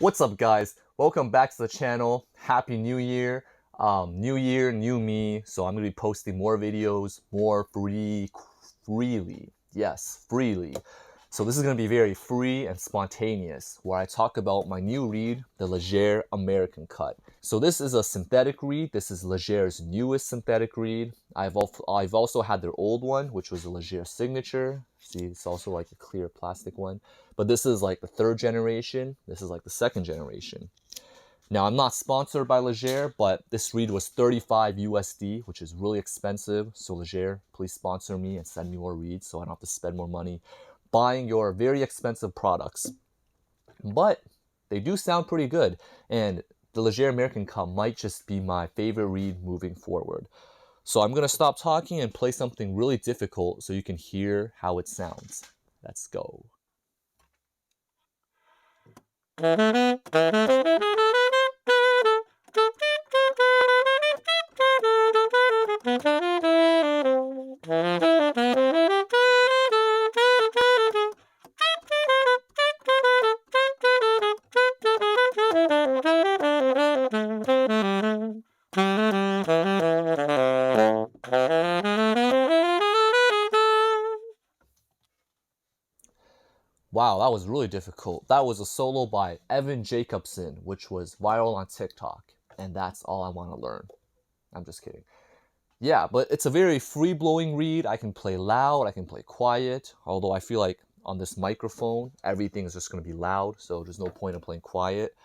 What's up, guys? Welcome back to the channel. Happy New Year. New year, new me. So I'm going to be posting more videos, more freely. Yes, freely. So this is going to be very free and spontaneous, where I talk about my new reed, the Legere American Cut. So this is a synthetic reed. This is Legere's newest synthetic reed. I've also had their old one, which was the Legere Signature. See, it's also like a clear plastic one. But this is like the third generation. This is like the second generation. Now, I'm not sponsored by Legere, but this reed was 35 USD, which is really expensive. So Legere, please sponsor me and send me more reeds so I don't have to spend more money buying your very expensive products. But they do sound pretty good. And the Legere American Cut might just be my favorite reed moving forward. So I'm going to stop talking and play something really difficult so you can hear how it sounds. Let's go. Wow, that was really difficult. That was a solo by Evan Jacobson, which was viral on TikTok. And that's all I want to learn. I'm just kidding. Yeah, but it's a very free-blowing reed. I can play loud, I can play quiet. Although I feel like on this microphone, everything is just going to be loud. So there's no point in playing quiet.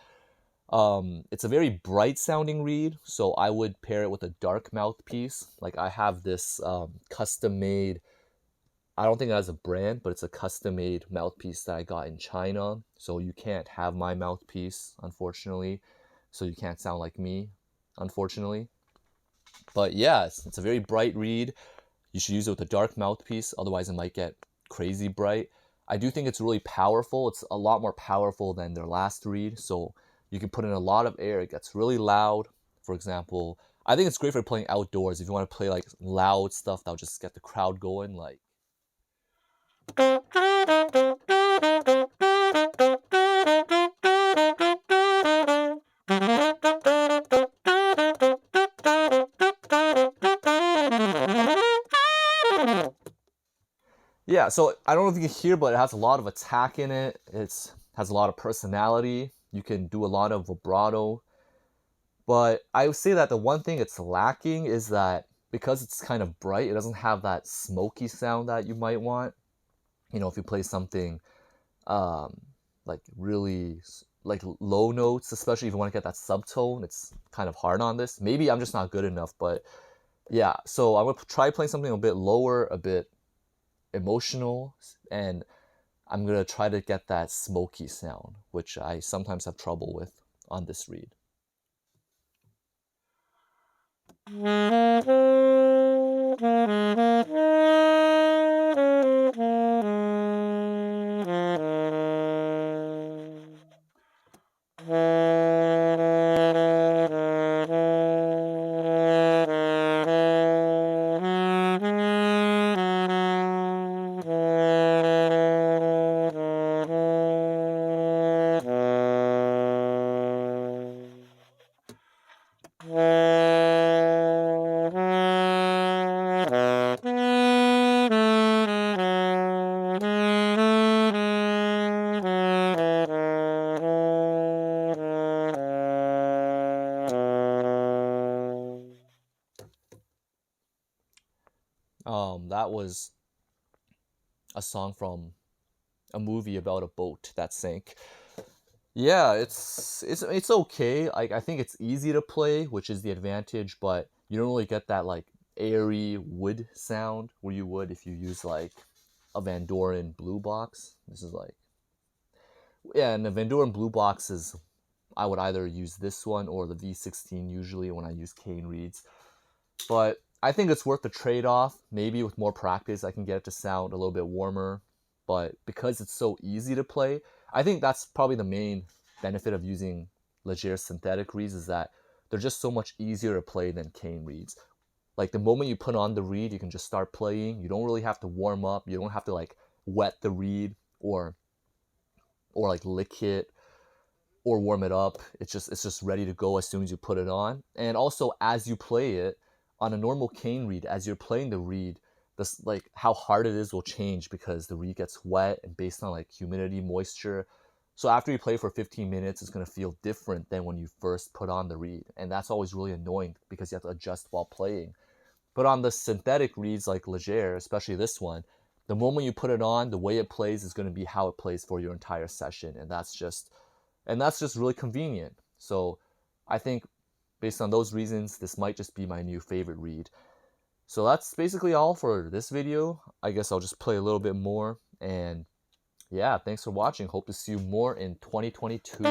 It's a very bright-sounding reed. So I would pair it with a dark mouthpiece. Like I have this custom-made, I don't think it has a brand, but it's a custom-made mouthpiece that I got in China. So you can't have my mouthpiece, unfortunately. So you can't sound like me, unfortunately. But yeah, it's a very bright reed. You should use it with a dark mouthpiece, otherwise it might get crazy bright. I do think it's really powerful. It's a lot more powerful than their last reed. So you can put in a lot of air. It gets really loud. For example, I think it's great for playing outdoors. If you want to play like loud stuff that'll just get the crowd going, like. Yeah, so I don't know if you can hear, but it has a lot of attack in it. It has a lot of personality. You can do a lot of vibrato. But I would say that the one thing it's lacking is that because it's kind of bright, it doesn't have that smoky sound that you might want. You know, if you play something like really like low notes, especially if you want to get that subtone, it's kind of hard on this. Maybe I'm just not good enough, but yeah. So I'm gonna try playing something a bit lower, a bit emotional, and I'm gonna try to get that smoky sound, which I sometimes have trouble with on this reed. That was a song from a movie about a boat that sank. Yeah, it's okay. I think it's easy to play, which is the advantage, but you don't really get that like airy wood sound where you would if you use like a Van Doren blue box. This is like, yeah, and the Van Doren blue box is, I would either use this one or the V16 usually when I use cane reeds. But I think it's worth the trade-off. Maybe with more practice, I can get it to sound a little bit warmer. But because it's so easy to play, I think that's probably the main benefit of using Legere synthetic reeds, is that they're just so much easier to play than cane reeds. Like the moment you put on the reed, you can just start playing. You don't really have to warm up. You don't have to like wet the reed or like lick it or warm it up. It's just ready to go as soon as you put it on. And also as you play it on a normal cane reed, as you're playing the reed, this like how hard it is will change because the reed gets wet and based on like humidity, moisture. So after you play for 15 minutes, it's going to feel different than when you first put on the reed. And that's always really annoying because you have to adjust while playing. But on the synthetic reeds like Legere, especially this one, the moment you put it on, the way it plays is going to be how it plays for your entire session. And that's just really convenient. So I think based on those reasons, this might just be my new favorite reed. So that's basically all for this video. I guess I'll just play a little bit more. And yeah, thanks for watching. Hope to see you more in 2022.